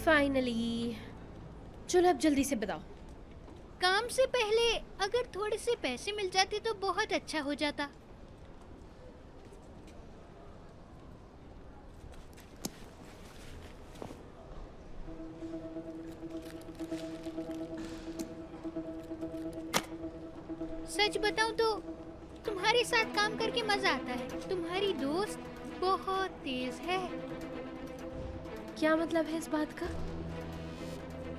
Finally. चलो अब जल्दी से बताओ। काम से पहले अगर थोड़े से पैसे मिल जाते तो बहुत अच्छा हो जाता। सच बताऊं तो तुम्हारे साथ काम करके मजा आता है। तुम्हारी दोस्त बहुत तेज है। क्या मतलब है इस बात का?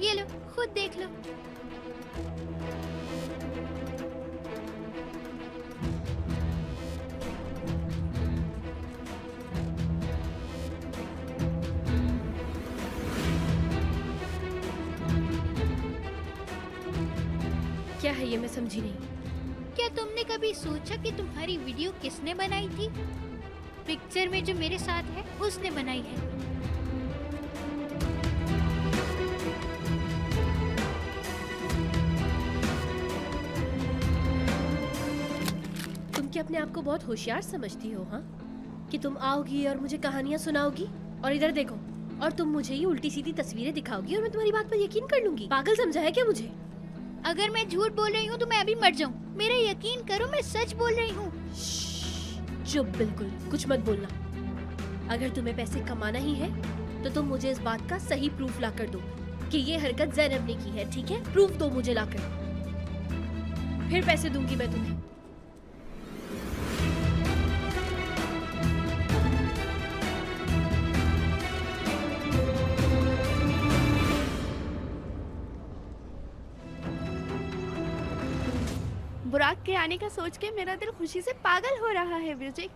ये लो, खुद देख लो। क्या है ये, मैं समझी नहीं। क्या तुमने कभी सोचा कि तुम्हारी वीडियो किसने बनाई थी? पिक्चर में जो मेरे साथ है उसने बनाई है। तुम क्या अपने आप को बहुत होशियार समझती हो? हाँ, कि तुम आओगी और मुझे कहानियां सुनाओगी और इधर देखो, और तुम मुझे ही उल्टी सीधी तस्वीरें दिखाओगी और मैं तुम्हारी बात पर यकीन कर लूंगी। पागल समझा है क्या मुझे? अगर मैं झूठ बोल रही हूँ तो मैं अभी मर जाऊँ। मेरा यकीन करो, मैं सच बोल रही हूँ। चुप, बिल्कुल कुछ मत बोलना। अगर तुम्हें पैसे कमाना ही है तो तुम मुझे इस बात का सही प्रूफ ला कर दो कि ये हरकत ज़ैनब ने की है। ठीक है, प्रूफ दो मुझे लाकर, फिर पैसे दूंगी मैं तुम्हें। बुराक के आने का सोच के मेरा दिल खुशी से पागल हो रहा है। म्यूजिक,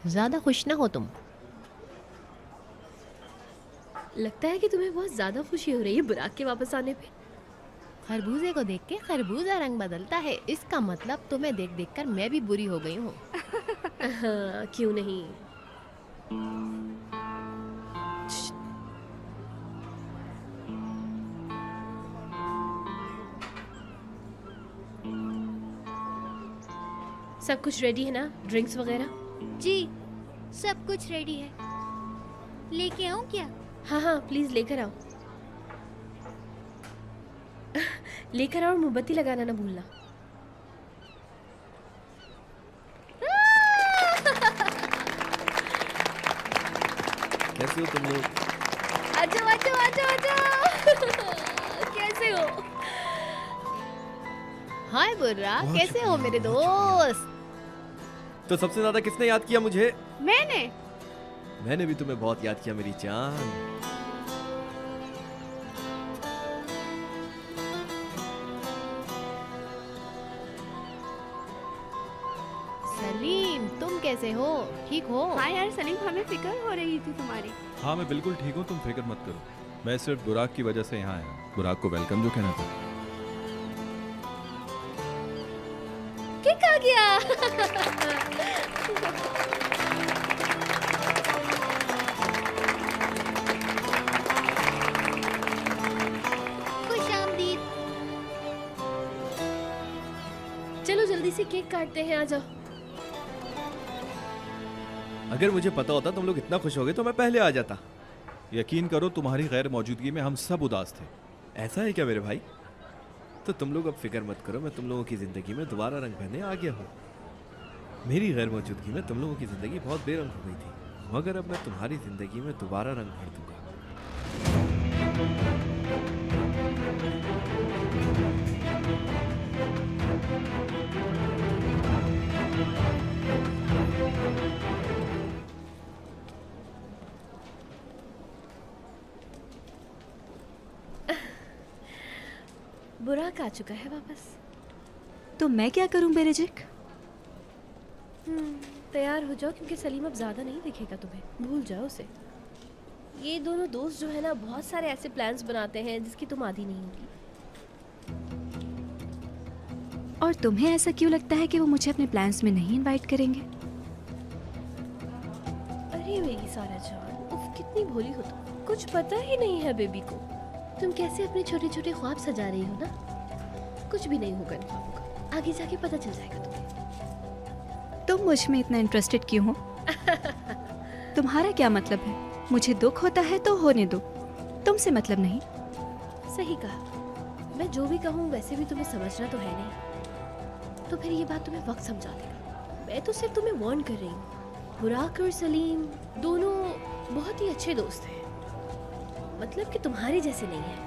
ज्यादा खुश ना हो तुम। लगता है कि तुम्हें बहुत ज्यादा खुशी हो रही है बुराक के वापस आने पे। खरबूजे को देख के खरबूजा रंग बदलता है, इसका मतलब तुम्हें देख देख कर मैं भी बुरी हो गई हूँ। हाँ, क्यों नहीं। सब कुछ रेडी है ना, ड्रिंक्स वगैरह? जी, सब कुछ रेडी है। लेके आऊँ क्या? हाँ हाँ, प्लीज लेकर आओ। लेकर आओ और मोमबत्ती लगाना ना भूलना। कैसे हो तुम लोग? आजो आजो आजो आजो। कैसे हो? हाय बुर्रा, बहुत कैसे हो शुक्रिया, मेरे बहुत दोस्त? तो सबसे ज्यादा किसने याद किया मुझे? मैंने भी तुम्हें बहुत याद किया मेरी जान। सलीम, तुम कैसे हो? ठीक हो? हाँ यार सलीम, हमें फिक्र हो रही थी तुम्हारी। हाँ मैं बिल्कुल ठीक हूँ, तुम फिक्र मत करो। मैं सिर्फ बुराक की वजह से यहाँ आया। बुराक को वेलकम जो कहना था। किक आ गया। खुश आमदीद। चलो जल्दी से केक काटते हैं, आ जाओ। अगर मुझे पता होता तुम लोग इतना खुश हो गए तो मैं पहले आ जाता। यकीन करो तुम्हारी गैर मौजूदगी में हम सब उदास थे। ऐसा है क्या मेरे भाई? तो तुम लोग अब फिक्र मत करो, मैं तुम लोगों की जिंदगी में दोबारा रंग भरने आ गया हूँ। मेरी गैर मौजूदगी में तुम लोगों की जिंदगी बहुत बेरंग हो गई थी, मगर अब मैं तुम्हारी जिंदगी में दोबारा रंग भर दूंगा। बुराक आ चुका है वापस। तो मैं क्या करूं बेरेजिक? तैयार हो जाओ क्योंकि सलीम अब ज्यादा नहीं दिखेगा तुम्हें, भूल जाओ उसे। ये दोनों दोस्त जो है ना, बहुत सारे ऐसे प्लान्स बनाते हैं जिसकी तुम आदी नहीं होगी। और तुम्हें ऐसा क्यों लगता है कि वो मुझे अपने प्लान्स में नहीं इनवाइट करेंगे? अरे मेरी सारा जान, उफ कितनी भोली हो तुम, कुछ पता ही नहीं है बेबी को। तुम कैसे अपने छोटे छोटे ख्वाब सजा रही हो ना। कुछ भी नहीं होगा इन ख्वाबों का, आगे जाके पता चल जाएगा तुम्हें। तुम मुझ में इतना इंटरेस्टेड क्यों हो? तुम्हारा क्या मतलब है? मुझे दुख होता है तो होने दो, तुमसे मतलब नहीं। सही कहा। मैं जो भी कहूँ वैसे भी तुम्हें समझना तो है नहीं, तो फिर ये बात तुम्हें वक्त समझा देगा। मैं तो सिर्फ तुम्हें वार्न कर रही हूँ। बुराक और सलीम दोनों बहुत ही अच्छे दोस्त हैं, मतलब कि तुम्हारे जैसे नहीं है।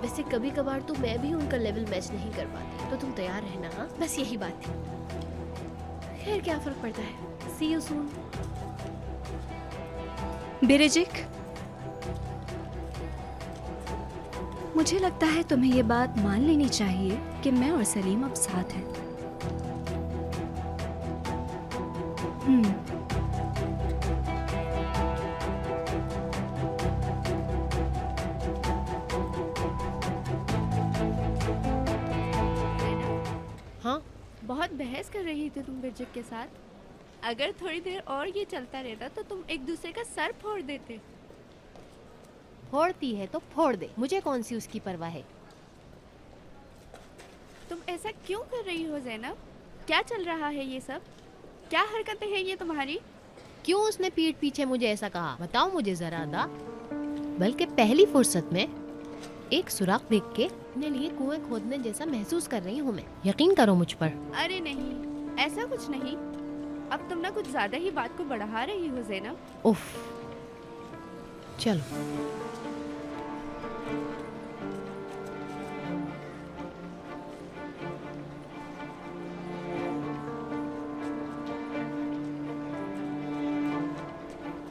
वैसे कभी कभार तो मैं भी उनका लेवल मैच नहीं कर पाती, तो तुम तैयार रहना। हाँ, बस यही बात थी। खैर क्या फर्क पड़ता है। सी यू सून। बिरिजिक, मुझे लगता है तुम्हें ये बात मान लेनी चाहिए कि मैं और सलीम अब साथ हैं। हाँ, बहुत बहस कर रही थी तुम बिरजिक के साथ। अगर थोड़ी देर और ये चलता रहता तो तुम एक दूसरे का सर फोड़ देते। फोड़ती है तो फोड़ दे, मुझे कौन सी उसकी परवाह है। तुम ऐसा क्यों कर रही हो ज़ैनब? क्या चल रहा है ये सब? क्या हरकतें हैं ये तुम्हारी? क्यों उसने पीठ पीछे मुझे ऐसा कहा, बताओ मुझे जरा अदा। बल्कि पहली फुर्सत में एक सुराख देख के अपने लिए कुएं खोदने जैसा महसूस कर रही हूँ मैं। यकीन करो मुझ पर। अरे नहीं, ऐसा कुछ नहीं। अब तुम ना कुछ ज्यादा ही बात को बढ़ा रही हो ज़ैनब। उफ, चलो।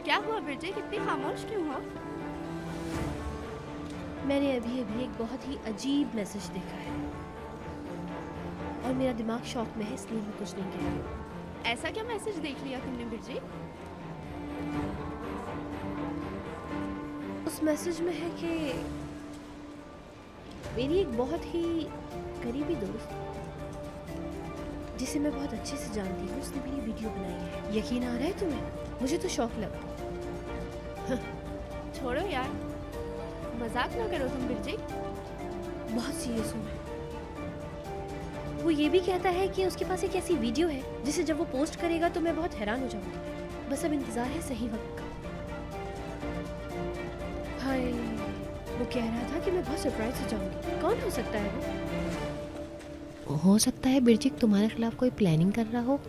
क्या हुआ बिरजिक, इतनी खामोश क्यों हो? मैंने अभी अभी एक बहुत ही अजीब मैसेज देखा है और मेरा दिमाग शॉक में है, इसलिए मैं कुछ नहीं कह रही। ऐसा क्या मैसेज देख लिया तुमने बिरजिक? उस मैसेज में है कि मेरी एक बहुत ही करीबी दोस्त जिसे मैं बहुत अच्छे से जानती हूँ, उसने मेरी वीडियो बनाई है। यकीन आ रहा है तुम्हें? मुझे तो शौक लगा। छोड़ो यार, मजाक ना करो तुम बिरजिक। बहुत सीरियस हूँ मैं। वो ये भी कहता है कि उसके पास एक ऐसी वीडियो है जिसे जब वो पोस्ट करेगा तो मैं बहुत हैरान हो जाऊंगी। बस अब इंतजार है सही वक्त का। हाय, वो कह रहा था कि मैं बहुत सरप्राइज हो जाऊंगी। कौन हो सकता है वो? हो सकता है बिरजिक तुम्हारे खिलाफ कोई प्लानिंग कर रहा हो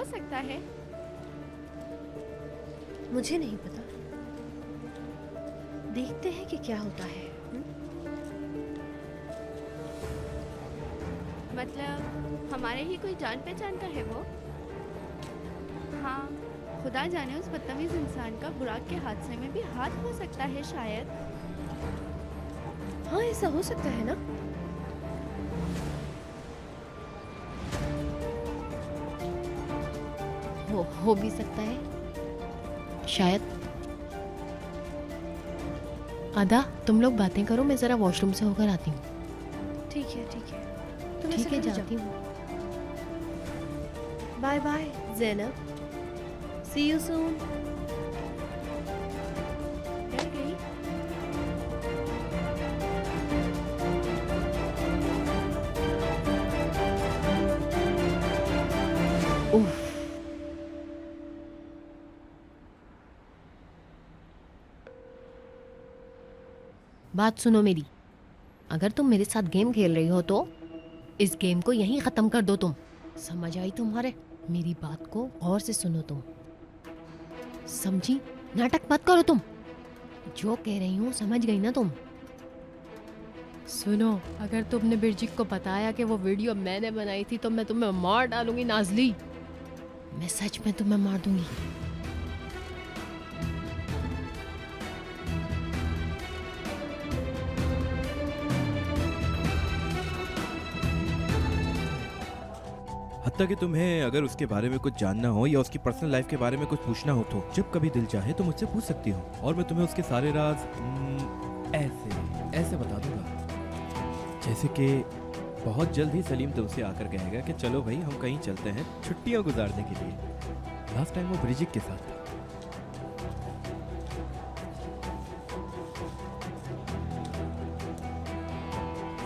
सकता है। मुझे नहीं पता, देखते हैं कि क्या होता है। मतलब हमारे ही कोई जान पहचान का है वो? हाँ, खुदा जाने उस बदतमीज इंसान का बुराक के हादसे में भी हाथ हो सकता है शायद। हाँ, ऐसा हो सकता है ना। हो भी सकता है शायद। अदा, तुम लोग बातें करो, मैं जरा वॉशरूम से होकर आती हूँ। ठीक है, ठीक है। तुम ठीक ऐसे है, घर जाती जाओ। हूँ। Bye bye Zainab, see you soon. डर गई? उफ, बात सुनो मेरी। अगर तुम मेरे साथ गेम खेल रही हो तो इस गेम को यहीं खत्म कर दो तुम। समझ आई तुम्हारे? मेरी बात को गौर से सुनो तुम, समझी? नाटक मत करो तुम। जो कह रही हूँ समझ गई ना तुम? सुनो, अगर तुमने बिरजिक को बताया कि वो वीडियो मैंने बनाई थी तो मैं तुम्हें मार डालूंगी नाजली। मैं सच में तुम्हें मार दूंगी। हत्ता कि तुम्हें अगर उसके बारे में कुछ जानना हो या उसकी पर्सनल लाइफ के बारे में कुछ पूछना हो तो जब कभी दिल चाहे तो मुझसे पूछ सकती हो और मैं तुम्हें उसके सारे राज ऐसे बता दूंगा। जैसे कि बहुत जल्द ही सलीम तुमसे आकर कहेगा कि चलो भाई हम कहीं चलते हैं छुट्टियां गुजारने के लिए। लास्ट टाइम वो ब्रिजिक के साथ था।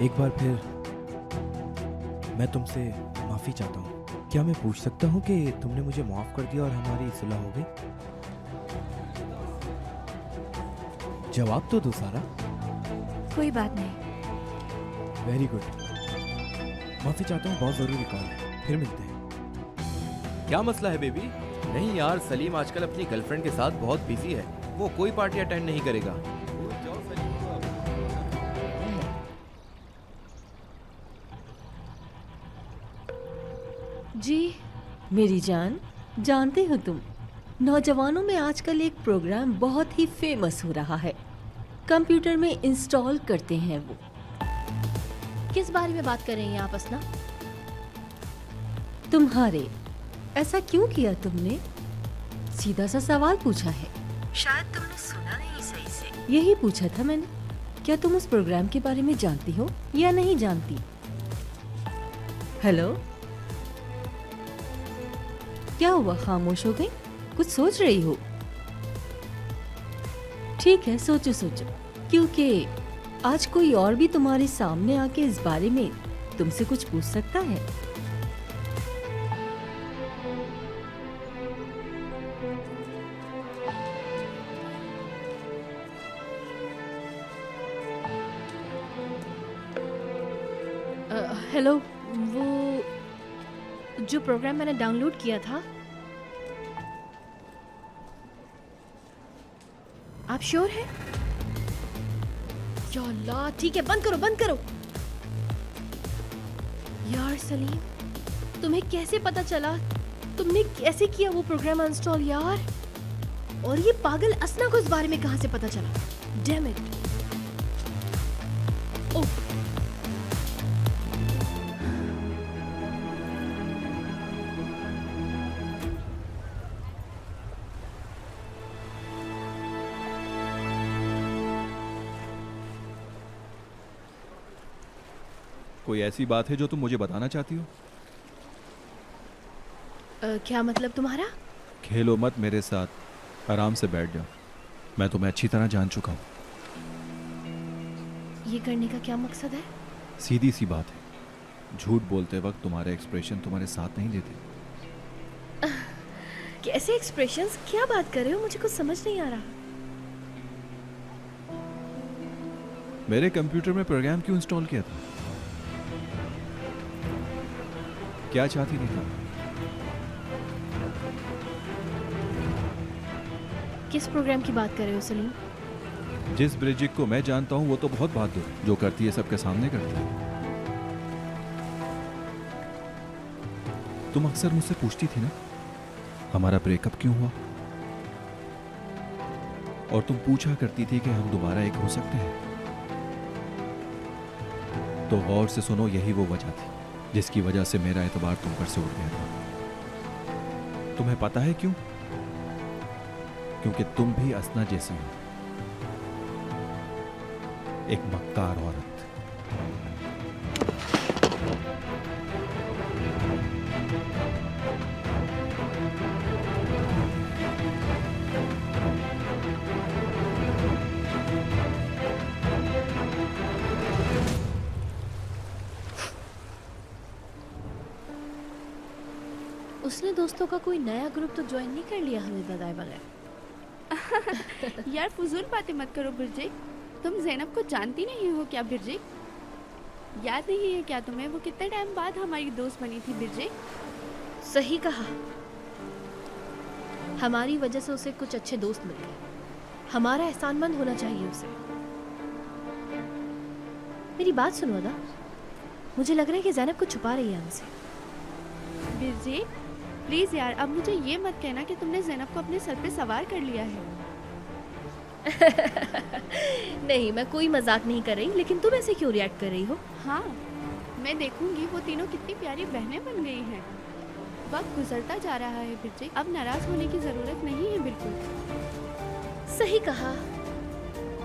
एक बार फिर मैं तुमसे माफी चाहता हूँ। क्या मैं पूछ सकता हूँ कि तुमने मुझे माफ कर दिया और हमारी सुलह हो गई? जवाब तो दो सारा। कोई बात नहीं। Very good. माफी चाहता हूँ, बहुत जरूरी कॉल है, फिर मिलते हैं। क्या मसला है बेबी? नहीं यार, सलीम आजकल अपनी गर्लफ्रेंड के साथ बहुत बिजी है, वो कोई पार्टी अटेंड नहीं करेगा। जी मेरी जान, जानते हो तुम, नौजवानों में आजकल एक प्रोग्राम बहुत ही फेमस हो रहा है, कंप्यूटर में इंस्टॉल करते हैं वो। किस बारे में बात कर रही हैं आप असना? तुम्हारे ऐसा क्यों किया तुमने? सीधा सा सवाल पूछा है, शायद तुमने सुना नहीं सही से। यही पूछा था मैंने, क्या तुम उस प्रोग्राम के बारे में जानती हो या नहीं जानती? हेलो, क्या हुआ, खामोश हो गई? कुछ सोच रही हो? ठीक है, सोचो सोचो, क्योंकि आज कोई और भी तुम्हारे सामने आके इस बारे में तुमसे कुछ पूछ सकता है। हेलो, वो जो प्रोग्राम मैंने डाउनलोड किया था, आप श्योर हैं? या अल्लाह, ठीक है, बंद करो बंद करो। यार सलीम, तुम्हें कैसे पता चला? तुमने कैसे किया वो प्रोग्राम इंस्टॉल यार? और ये पागल असना को इस बारे में कहां से पता चला? Damn it. ओह, कोई ऐसी बात है जो तुम मुझे बताना चाहती हो? क्या मतलब तुम्हारा? खेलो मत मेरे साथ, आराम से बैठ जाओ, मैं तुम्हें अच्छी तरह जान चुका हूँ। ये करने का क्या मकसद है? सीधी सी बात है, झूठ बोलते वक्त तुम्हारे एक्सप्रेशन तुम्हारे साथ नहीं देते। कैसे एक्सप्रेशंस? क्या बात कर रहे हो? मुझे कुछ समझ नहीं आ रहा। मेरे कंप्यूटर में प्रोग्राम क्यों इंस्टॉल किया था? क्या चाहती थी तुम? किस प्रोग्राम की बात कर रहे हो सलीम? जिस ब्रिजिक को मैं जानता हूँ वो तो बहुत बहादुर है, जो करती है सबके सामने करती है। तुम अक्सर मुझसे पूछती थी ना, हमारा ब्रेकअप क्यों हुआ? और तुम पूछा करती थी कि हम दोबारा एक हो सकते हैं। तो गौर से सुनो, यही वो वजह थी जिसकी वजह से मेरा एतबार तुम पर से उठ गया था। तुम्हें पता है क्यों? क्योंकि तुम भी असना जैसी हो, एक मक्कार औरत। उसने दोस्तों का कोई नया ग्रुप तो ज्वाइन नहीं कर लिया हमें बताए बगैर? यार फजूल बातें मत करो बिरजिक, तुम ज़ैनब को जानती नहीं हो क्या बिरजिक? याद नहीं है क्या तुम्हें, वो कितने टाइम बाद हमारी दोस्त बनी थी बिरजिक? सही कहा, हमारी वजह से उसे कुछ अच्छे दोस्त मिल गए। हमारा एहसानमंद होना चाहिए उसे। मेरी बात सुनो अदा, मुझे लग रहा है कि ज़ैनब कुछ छुपा रही है हमसे। बिरजिक प्लीज़ यार, अब मुझे ये मत कहना कि तुमने ज़ैनब को अपने सर पे सवार कर लिया है। नहीं, मैं कोई मजाक नहीं कर रही, लेकिन तुम ऐसे क्यों रिएक्ट कर रही हो? हाँ, मैं देखूंगी वो तीनों कितनी प्यारी बहनें बन गई हैं। वक्त गुजरता जा रहा है बिरजिक, अब नाराज होने की ज़रूरत नहीं है बिल्कुल। सही कहा,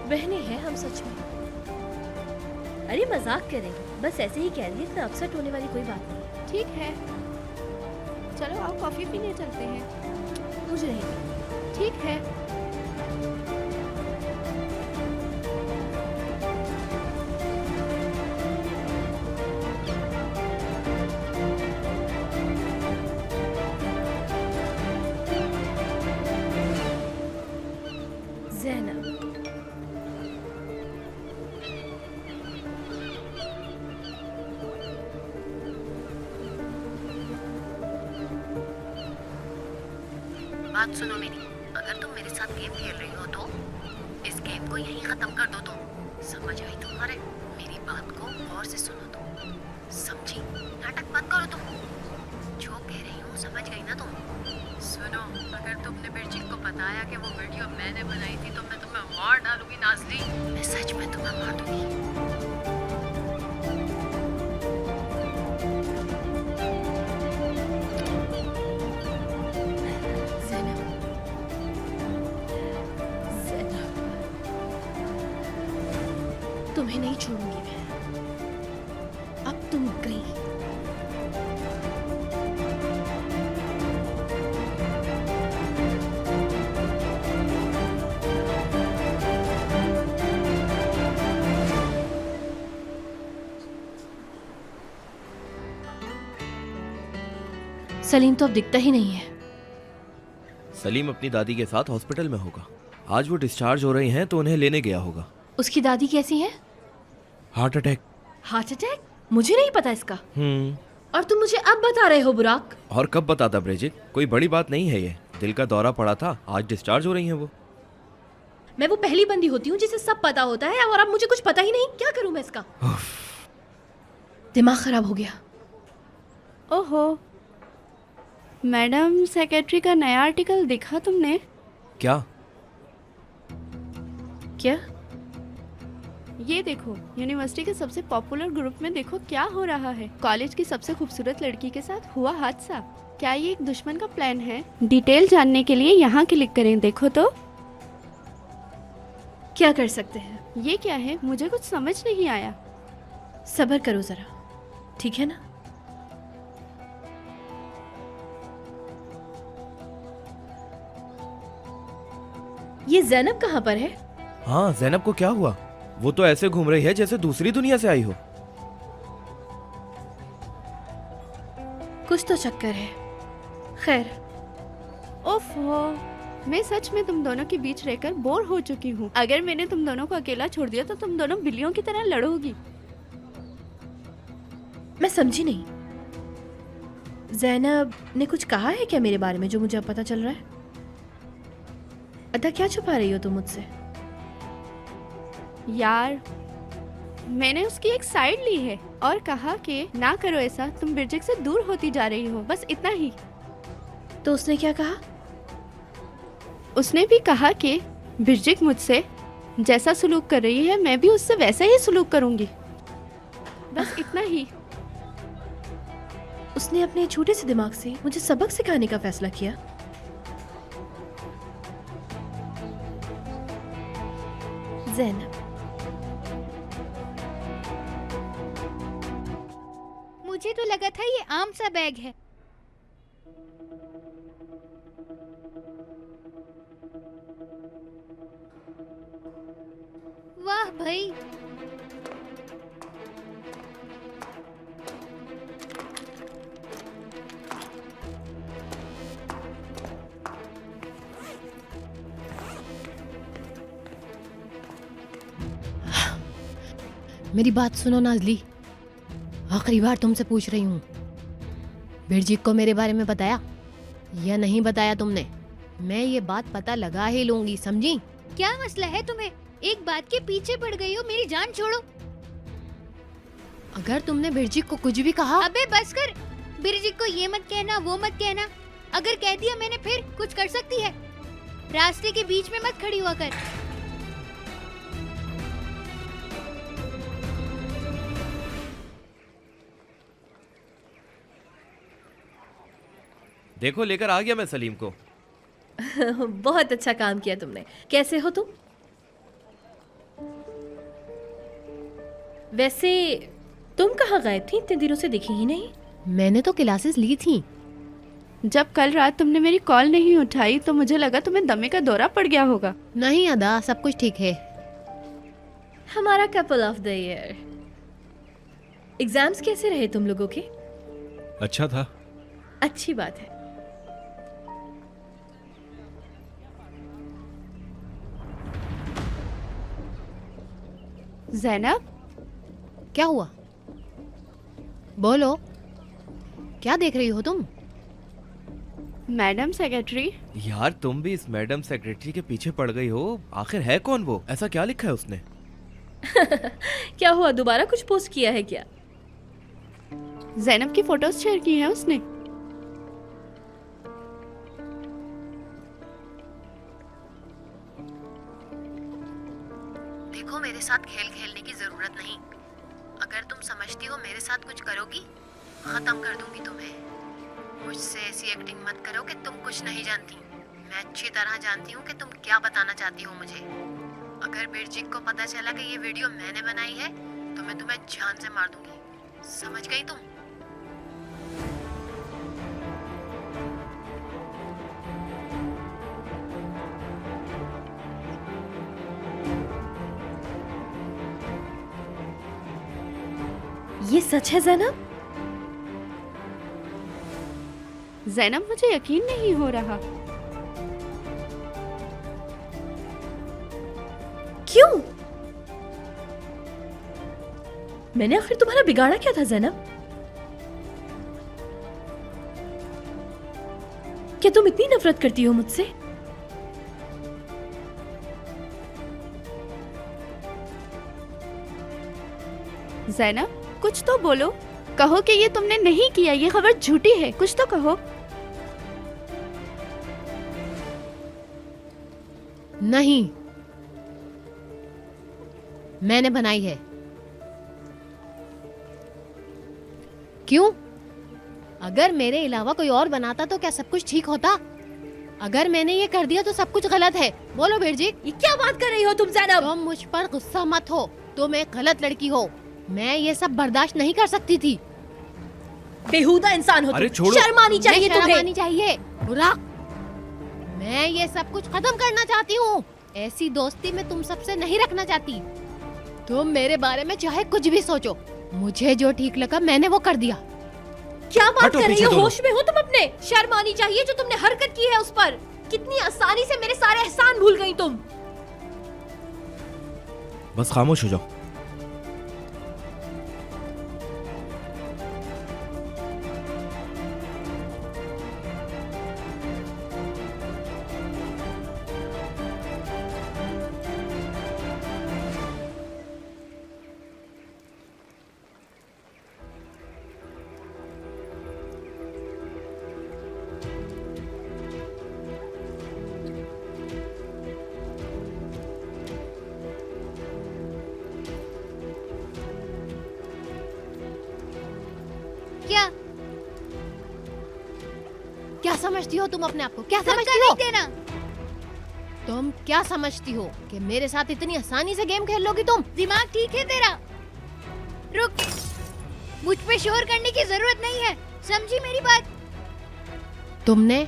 बहनें हैं हम सच में। अरे मजाक करेंगे, बस ऐसे ही कह रही है, इतना अपसेट होने वाली कोई बात नहीं। ठीक है, चलो आओ कॉफ़ी पीने चलते हैं। मुझे नहीं। ठीक है। ज़ैनब, बात सुनो मेरी, अगर तुम मेरे साथ गेम खेल रही हो तो इस गेम को यहीं खत्म कर दो तुम। समझ आई तुम्हारे? मेरी बात को गौर से सुनो तुम, समझी? नाटक मत करो तुम, जो कह रही हूँ समझ गई ना तुम? सुनो, अगर तुमने बिरजीत को बताया कि वो वीडियो मैंने बनाई थी तो मैं तुम्हें मार डालूंगी नाज़ली। मैं सच में तुम्हें मार दूंगी। ज़ैनब, ज़ैनब, तुम्हें नहीं छोड़ूंगी मैं। अब तुम गई। सलीम तो अब दिखता ही नहीं है। सलीम अपनी दादी के साथ हॉस्पिटल में होगा। आज वो डिस्चार्ज हो रही हैं तो उन्हें लेने गया होगा। उसकी दादी कैसी है? Heart attack. Heart attack? मुझे नहीं पता इसका। और तुम मुझे अब बता रहे हो बुराक? और कब बताता ब्रिजिट, कोई बड़ी बात नहीं है ये। दिल का दौरा पड़ा था, आज डिस्चार्ज हो रही हैं वो। मैं वो पहली बंदी होती हूँ जिसे सब पता होता है और अब मुझे कुछ पता ही नहीं। क्या करूँ मैं इसका? दिमाग खराब हो गया। ओहो मैडम, सेक्रेटरी का नया आर्टिकल देखा तुमने? क्या? क्या? ये देखो, यूनिवर्सिटी के सबसे पॉपुलर ग्रुप में देखो क्या हो रहा है। कॉलेज की सबसे खूबसूरत लड़की के साथ हुआ हादसा। क्या ये एक दुश्मन का प्लान है? डिटेल जानने के लिए यहाँ क्लिक करें। देखो तो क्या कर सकते हैं? ये क्या है, मुझे कुछ समझ नहीं आया। सब्र करो जरा, ठीक है ना? ये ज़ैनब कहाँ पर है? हाँ, ज़ैनब को क्या हुआ? वो तो ऐसे घूम रही है जैसे दूसरी दुनिया से आई हो। कुछ तो चक्कर है। खैर, ओफो, मैं सच में तुम दोनों के बीच रहकर बोर हो चुकी हूँ। अगर मैंने तुम दोनों को अकेला छोड़ दिया तो तुम दोनों बिल्लियों की तरह लड़ोगी। मैं समझी नहीं। ज़ैनब ने कुछ कहा है क्या मेरे बारे में जो मुझे अब पता चल रहा है? अदा, क्या छुपा रही हो तुम मुझसे? यार, मैंने उसकी एक साइड ली है और कहा कि ना करो ऐसा, तुम बिरजिक से दूर होती जा रही हो, बस इतना ही। तो उसने क्या कहा? उसने भी कहा कि बिरजिक मुझसे जैसा सलूक कर रही है मैं भी उससे वैसा ही सलूक करूंगी, बस इतना ही। उसने अपने छोटे से दिमाग से मुझे सबक सिखाने का फैसला किया। ज़ैनब, मुझे तो लगा था ये आम सा बैग है। वाह भाई, मेरी बात सुनो नाज़ली, आखिरी बार तुमसे पूछ रही हूँ, बिरजीत को मेरे बारे में बताया या नहीं बताया तुमने? मैं ये बात पता लगा ही लूंगी, समझी? क्या मसला है तुम्हें? एक बात के पीछे पड़ गई हो, मेरी जान छोड़ो। अगर तुमने बिरजीत को कुछ भी कहा। अबे बस कर, बिरजिक को ये मत कहना वो मत कहना। अगर कह दिया मैंने फिर कुछ कर सकती है। रास्ते के बीच में मत खड़ी हुआ कर। देखो, लेकर आ गया मैं सलीम को। बहुत अच्छा काम किया तुमने। कैसे हो तुम? वैसे तुम कहाँ गायब थी? इतने दिनों से दिखी ही नहीं। मैंने तो क्लासेस ली थी। जब कल रात तुमने मेरी कॉल नहीं उठाई तो मुझे लगा तुम्हें दमे का दौरा पड़ गया होगा। नहीं अदा, सब कुछ ठीक है। हमारा couple of the year. Exams कैसे रहे तुम लोगों के? अच्छा था। अच्छी बात है। ज़ैनब, क्या हुआ? बोलो, क्या देख रही हो तुम? मैडम सेक्रेटरी, यार तुम भी इस मैडम सेक्रेटरी के पीछे पड़ गई हो। आखिर है कौन वो? ऐसा क्या लिखा है उसने? क्या हुआ, दोबारा कुछ पोस्ट किया है क्या? जैनब की फोटोज शेयर की है उसने। देखो, मेरे साथ खेल खेलने की जरूरत नहीं। अगर तुम समझती हो मेरे साथ कुछ करोगी, खत्म कर दूंगी तुम्हें। मुझसे ऐसी एक्टिंग मत करो कि तुम कुछ नहीं जानती। मैं अच्छी तरह जानती हूँ कि तुम क्या बताना चाहती हो मुझे। अगर बिरजिक को पता चला कि ये वीडियो मैंने बनाई है तो मैं तुम्हें जान से मार दूंगी। समझ गई तुम? ये सच है जैनब? जैनब, मुझे यकीन नहीं हो रहा। क्यों? मैंने आखिर तुम्हारा बिगाड़ा क्या था जैनब? क्या तुम इतनी नफरत करती हो मुझसे? जैनब, कुछ तो बोलो। कहो कि ये तुमने नहीं किया, ये खबर झूठी है। कुछ तो कहो। नहीं, मैंने बनाई है। क्यों? अगर मेरे अलावा कोई और बनाता तो क्या सब कुछ ठीक होता? अगर मैंने ये कर दिया तो सब कुछ गलत है। बोलो बिरजिक, ये क्या बात कर रही हो तुम जैनब? तुम मुझ पर गुस्सा मत हो। तुम एक गलत लड़की हो। मैं ये सब बर्दाश्त नहीं कर सकती थी। बेहुदा इंसान हो अरे तुम। छोड़ो। शर्म आनी चाहिए शर्म तुम्हें। आनी चाहिए। बुरा, मैं ये सब कुछ खत्म करना चाहती हूँ। ऐसी दोस्ती मैं तुम सबसे नहीं रखना चाहती। तुम मेरे बारे में चाहे कुछ भी सोचो, मुझे जो ठीक लगा मैंने वो कर दिया। क्या बात हटो कर रही पीछे हो? दोनों। होश में हो तुम अपने? शर्म आनी चाहिए जो तुमने हरकत की है उस पर। कितनी आसानी से मेरे सारे एहसान भूल गई तुम। बस खामोश हो जाओ। क्या क्या समझती हो तुम अपने आप को? क्या धक्का समझती नहीं हो? देना। तुम क्या समझती हो कि मेरे साथ इतनी आसानी से गेम खेल लोगी तुम? दिमाग ठीक है तेरा? रुक, मुझ पे शोर करने की जरूरत नहीं है। समझी मेरी बात? तुमने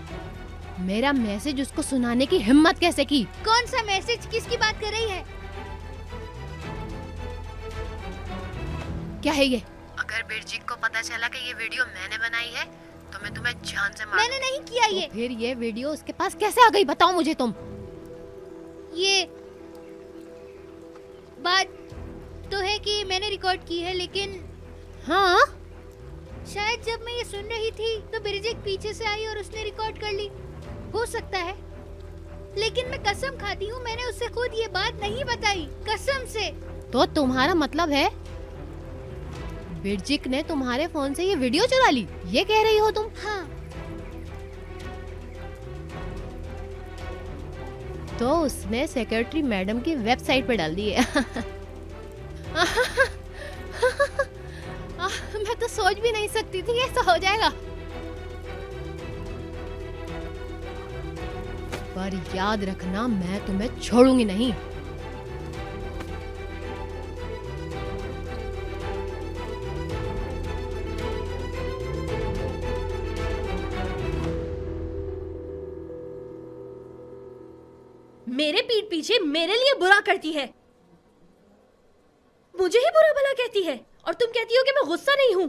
मेरा मैसेज उसको सुनाने की हिम्मत कैसे की? कौन सा मैसेज? किसकी बात कर रही है? क्या है ये? अगर बिरजिक को पता चला कि ये वीडियो मैंने बनाई है तो मैं तुम्हें जान से मार मैंने नहीं किया ये। तो फिर ये वीडियो उसके पास कैसे आ गई? बताओ मुझे तुम। ये बात तो है कि मैंने रिकॉर्ड की है, लेकिन हाँ, शायद जब मैं ये सुन रही थी तो बिरजिक पीछे से आई और उसने रिकॉर्ड कर ली। हो सकता है, लेकिन मैं कसम खाती हूँ मैंने उससे खुद ये बात नहीं बताई, कसम से। तो तुम्हारा मतलब है बिरजिक ने तुम्हारे फोन से ये वीडियो चुरा ली? ये कह रही हो तुम? हाँ, तो उसने सेक्रेटरी मैडम की वेबसाइट पे डाल दी है। मैं तो सोच भी नहीं सकती थी ऐसा हो जाएगा। पर याद रखना, मैं तुम्हें छोड़ूंगी नहीं। मेरे पीठ पीछे मेरे लिए बुरा करती है, मुझे ही बुरा भला कहती है, और तुम कहती हो कि मैं गुस्सा नहीं हूं।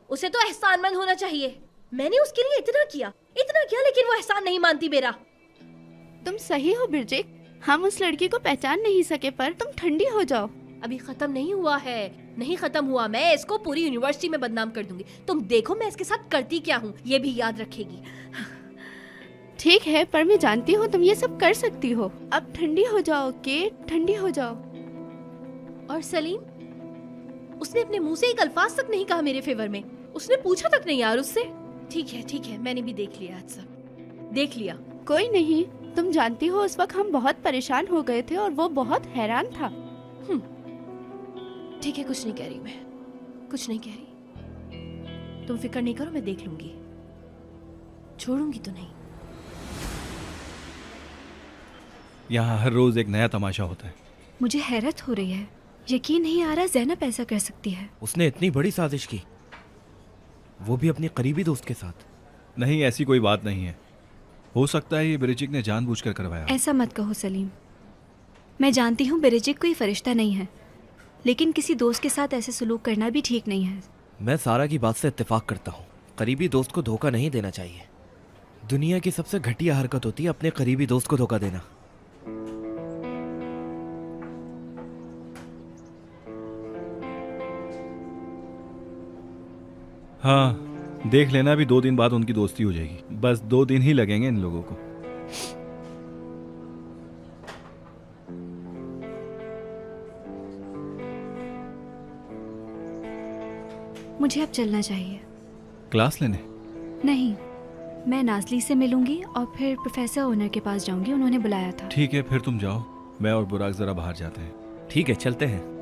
उसे तो एहसानमंद होना चाहिए। मैंने उसके लिए इतना किया, लेकिन वो एहसान नहीं मानती मेरा। तुम सही हो बिरजिक, हम उस लड़की को पहचान नहीं सके, पर तुम ठंडी हो जाओ। अभी खत्म नहीं हुआ है, नहीं खत्म हुआ। मैं इसको पूरी यूनिवर्सिटी में बदनाम कर दूंगी। तुम देखो मैं इसके साथ करती क्या हूँ, ये भी याद रखेगी। ठीक है, पर मैं जानती हूँ तुम ये सब कर सकती हो। अब ठंडी हो जाओ केट, ठंडी हो जाओ। और सलीम, उसने अपने मुंह से एक अल्फाज तक नहीं कहा मेरे फेवर में। उसने पूछा तक नहीं यार उससे। ठीक है, मैंने भी देख लिया, आज सब देख लिया। कोई नहीं, तुम जानती हो उस वक्त हम बहुत परेशान हो गए थे और वो बहुत हैरान था। ठीक है, कुछ नहीं कह रही मैं, कुछ नहीं कह रही। तुम फिक्र नहीं करो, मैं देख लूंगी, छोड़ूंगी तो नहीं। यहाँ हर रोज एक नया तमाशा होता है। मुझे हैरत हो रही है, यकीन नहीं आ रहा ज़ैनब ऐसा कर सकती है। उसने इतनी बड़ी साजिश की, वो भी अपने करीबी दोस्त के साथ। नहीं, ऐसी कोई बात नहीं है। हो सकता है ये बिरिजिक ने जानबूझकर करवाया। ऐसा मत कहो सलीम। मैं जानती हूँ बिरिजिक कोई फरिश्ता नहीं है, लेकिन किसी दोस्त के साथ ऐसे सलूक करना भी ठीक नहीं है। मैं सारा की बात से इत्तेफाक करता हूँ। करीबी दोस्त को धोखा नहीं देना चाहिए। दुनिया की सबसे घटिया हरकत होती है अपने करीबी दोस्त को धोखा देना। हाँ, देख लेना, भी 2 दिन बाद उनकी दोस्ती हो जाएगी। बस 2 दिन ही लगेंगे इन लोगों को। मुझे अब चलना चाहिए। क्लास लेने? नहीं, मैं नाजली से मिलूंगी और फिर प्रोफेसर ओनर के पास जाऊंगी, उन्होंने बुलाया था। ठीक है, फिर तुम जाओ। मैं और बुराक जरा बाहर जाते हैं। ठीक है, चलते हैं।